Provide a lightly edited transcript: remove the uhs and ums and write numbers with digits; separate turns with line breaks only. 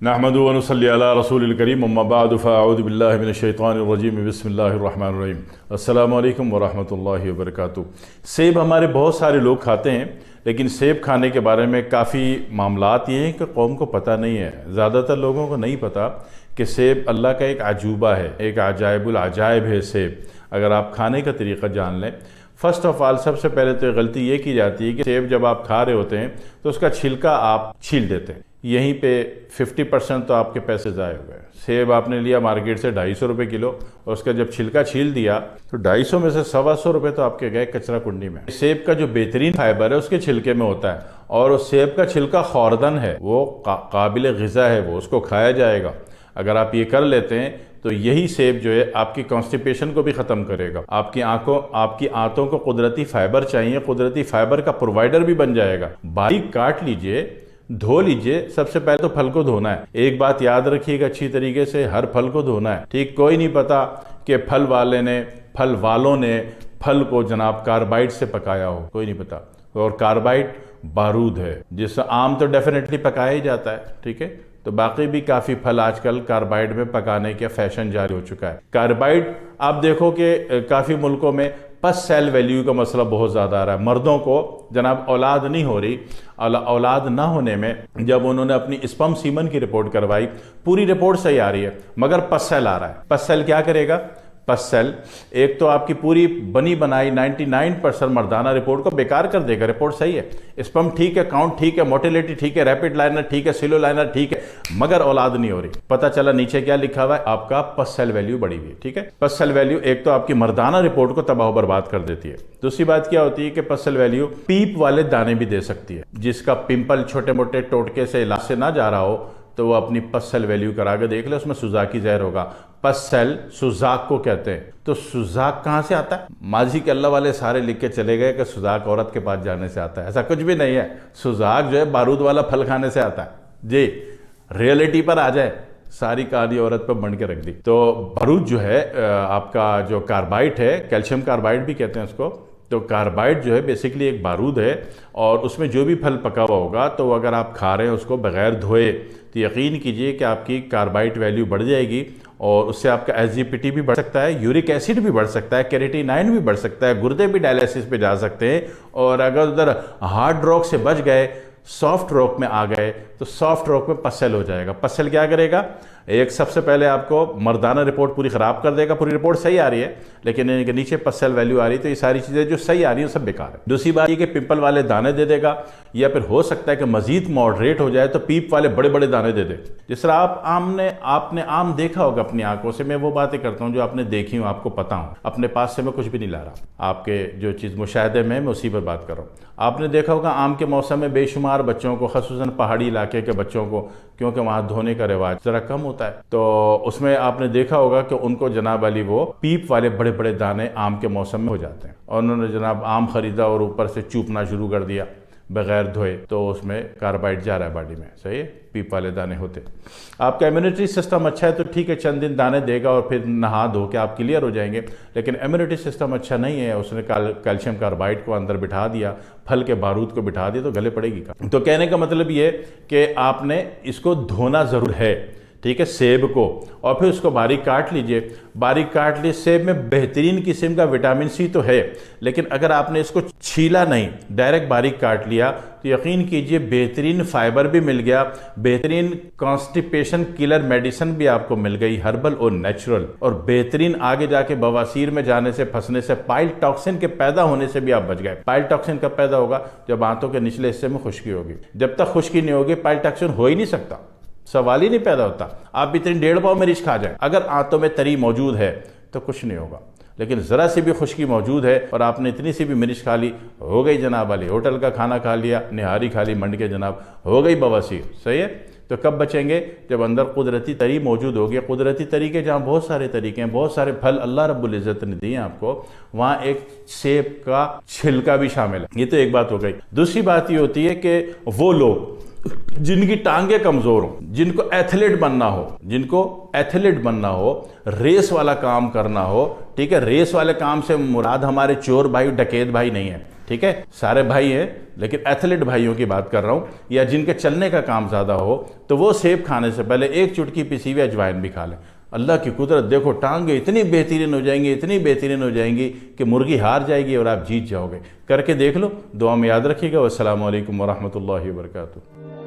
नहमदु व नुसल्ली अला रसूलिल करीम अम्मा बाद फ़अऊज़ु बिल्लाहि मिनश शैतानिर रजीम बिस्मिल्लाहिर रहमानिर रहीम। अस्सलामु अलैकुम व रहमतुल्लाहि व बरकातुहू। सेब हमारे बहुत सारे लोग खाते हैं, लेकिन सेब खाने के बारे में काफ़ी मामलात ये हैं कि कौम को पता नहीं है। ज़्यादातर लोगों को नहीं पता कि सेब अल्लाह का एक अजूबा है, एक अजाइबुल अजाइब है सेब। अगर आप खाने का तरीक़ा जान लें, फ़र्स्ट ऑफ़ ऑल सबसे पहले तो गलती ये की जाती है कि सेब जब आप खा रहे होते हैं तो उसका छिलका आप छील देते हैं। यहीं पे 50% तो आपके पैसे ज़ाय हो गए। सेब आपने लिया मार्केट से 250 रुपये किलो, और उसका जब छिलका छील दिया तो 250 में से 125 रुपये तो आपके गए कचरा कुंडी में। सेब का जो बेहतरीन फाइबर है उसके छिलके में होता है, और उस सेब का छिलका ख़ौरदन है, वो काबिल ग़िज़ा है, वो उसको खाया जाएगा। अगर आप ये कर लेते हैं तो यही सेब जो है आपकी कॉन्स्टिपेशन को भी ख़त्म करेगा। आपकी आंतों को कुदरती फाइबर चाहिए, कुदरती फाइबर का प्रोवाइडर भी बन जाएगा। बारीक काट लीजिए, धो लीजिए। सबसे पहले तो फल को धोना है। एक बात याद रखिएगा अच्छी तरीके से, हर फल को धोना है। ठीक, कोई नहीं पता कि फल वालों ने फल को जनाब कार्बाइड से पकाया हो, कोई नहीं पता। और कार्बाइड बारूद है, जिससे आम तो डेफिनेटली पकाया ही जाता है, ठीक है। तो बाकी भी काफ़ी फल आजकल कार्बाइड में पकाने के फैशन जारी हो चुका है। कार्बाइड आप देखो कि काफ़ी मुल्कों में पस सेल वैल्यू का मसला बहुत ज़्यादा आ रहा है। मर्दों को जनाब औलाद नहीं हो रही, औलाद ना होने में जब उन्होंने अपनी स्पर्म सीमन की रिपोर्ट करवाई, पूरी रिपोर्ट सही आ रही है, मगर पस सेल आ रहा है। पस सेल क्या करेगा? पस सेल एक तो आपकी पूरी बनी बनाई 99% मर्दाना रिपोर्ट को बेकार कर देगा। रिपोर्ट सही है, स्पर्म ठीक है, काउंट ठीक है, मोटिलिटी ठीक है, रैपिड लाइनर ठीक है, सिलो लाइनर ठीक है, मगर औलाद नहीं हो रही। पता चला नीचे क्या लिखा हुआ है? आपका पस सेल वैल्यू बढ़ी हुई है, ठीक है। पस सेल वैल्यू एक तो आपकी मर्दाना रिपोर्ट को तबाह बर्बाद कर देती है। दूसरी बात क्या होती है कि पस सेल वैल्यू पीप वाले दाने भी दे सकती है। जिसका पिंपल छोटे मोटे टोटके से इलाज से ना जा रहा हो तो वो अपनी पस सेल वैल्यू करा के देख ले, उसमें सुजाकी जहर होगा। पस सेल सुजाक को कहते हैं। तो सुजाक कहाँ से आता है? माजी के अल्लाह वाले सारे लिख के चले गए कि सुजाक औरत के पास जाने से आता है। ऐसा कुछ भी नहीं है। सुजाक जो है बारूद वाला फल खाने से आता है जी। रियलिटी पर आ जाए, सारी कहानी औरत पर बन के रख दी। तो बारूद जो है आपका जो कार्बाइड है, कैल्शियम कार्बाइड भी कहते हैं उसको। तो कार्बाइड जो है बेसिकली एक बारूद है, और उसमें जो भी फल पका हुआ होगा तो अगर आप खा रहे हैं उसको बगैर धोए तो यकीन कीजिए कि आपकी कार्बाइड वैल्यू बढ़ जाएगी, और उससे आपका एसजीपीटी भी बढ़ सकता है, यूरिक एसिड भी बढ़ सकता है, कैरेटिनाइन भी बढ़ सकता है, गुर्दे भी डायलिसिस पे जा सकते हैं। और अगर उधर हार्ड रॉक से बच गए, सॉफ्ट रॉक में आ गए तो सॉफ्ट रॉक में पसल हो जाएगा। पसल क्या करेगा? एक सबसे पहले आपको मर्दाना रिपोर्ट पूरी ख़राब कर देगा। पूरी रिपोर्ट सही आ रही है लेकिन इनके नीचे पसल वैल्यू आ रही है, तो ये सारी चीज़ें जो सही आ रही हैं सब बेकार है। दूसरी बात ये कि पिंपल वाले दाने दे देगा, या फिर हो सकता है कि मजीद मॉडरेट हो जाए तो पीप वाले बड़े बड़े दाने दे दे। जिस तरह आपने आम देखा होगा अपनी आंखों से। मैं वो बातें करता हूँ जो आपने देखी हूँ, आपको पता हूँ। अपने पास से मैं कुछ भी नहीं ला रहा, आपके जो चीज़ मुशाहदे में मैं उसी पर बात कर रहा हूँ। आपने देखा होगा आम के मौसम में बेशुमार बच्चों को, ख़ुसूसन पहाड़ी इलाके के बच्चों को, क्योंकि वहाँ धोने का रिवाज ज़रा कम होता है, तो उसमें आपने देखा होगा कि उनको जनाब वाली वो पीप वाले बड़े बड़े दाने आम के मौसम में हो जाते हैं। और उन्होंने जनाब आम ख़रीदा और ऊपर से चूपना शुरू कर दिया बगैर धोए, तो उसमें कार्बाइड जा रहा है बॉडी में। सही है, पीप वाले दाने होते। आपका इम्यूनिटी सिस्टम अच्छा है तो ठीक है, चंद दिन दाने देगा और फिर नहा धो के आप क्लियर हो जाएंगे। लेकिन इम्यूनिटी सिस्टम अच्छा नहीं है, उसने कैल्शियम कार्बाइड को अंदर बिठा दिया, फल के बारूद को बिठा दिया, तो गले पड़ेगी का। तो कहने का मतलब ये कि आपने इसको धोना ज़रूर है, ठीक है, सेब को, और फिर उसको बारीक काट लीजिए। बारीक काट लिए, सेब में बेहतरीन किस्म का विटामिन सी तो है, लेकिन अगर आपने इसको छीला नहीं, डायरेक्ट बारीक काट लिया, तो यकीन कीजिए बेहतरीन फाइबर भी मिल गया, बेहतरीन कॉन्स्टिपेशन किलर मेडिसिन भी आपको मिल गई, हर्बल और नेचुरल, और बेहतरीन आगे जाके बवासीर में जाने से, फंसने से, पाइल टॉक्सिन के पैदा होने से भी आप बच गए। पाइल टॉक्सिन कब पैदा होगा? जब आंतों के निचले हिस्से में खुश्की होगी। जब तक खुश्की नहीं होगी पाइल टॉक्सिन हो ही नहीं सकता, सवाल ही नहीं पैदा होता। आप इतनी 1.5 पाव मिर्च खा जाए, अगर आंतों में तरी मौजूद है तो कुछ नहीं होगा। लेकिन ज़रा सी भी खुश्की मौजूद है और आपने इतनी सी भी मिर्च खा ली, हो गई जनाब वाली, होटल का खाना खा लिया, निहारी खा ली मंड के जनाब, हो गई बवासीर। सही है। तो कब बचेंगे? जब अंदर कुदरती तरी मौजूद होगी। कुदरती तरीके जहाँ बहुत सारे तरीके हैं, बहुत सारे फल अल्लाह रब्बुल इज़्ज़त ने दिए आपको, वहाँ एक सेब का छिलका भी शामिल है। ये तो एक बात हो गई। दूसरी बात ये होती है कि वो लोग जिनकी टांगे कमज़ोर हो, जिनको एथलीट बनना हो, रेस वाला काम करना हो, ठीक है। रेस वाले काम से मुराद हमारे चोर भाई, डकैत भाई नहीं है, ठीक है, सारे भाई हैं, लेकिन एथलीट भाइयों की बात कर रहा हूँ, या जिनके चलने का काम ज़्यादा हो, तो वो सेब खाने से पहले एक चुटकी पिसी हुई अजवाइन भी खा लें। अल्लाह की कुदरत देखो, टांगें इतनी बेहतरीन हो जाएंगी, इतनी बेहतरीन हो जाएंगी कि मुर्गी हार जाएगी और आप जीत जाओगे। करके देख लो, दुआ में याद रखिएगा। वस्सलामु अलैकुम वरहमतुल्लाहि वबरकातुहू।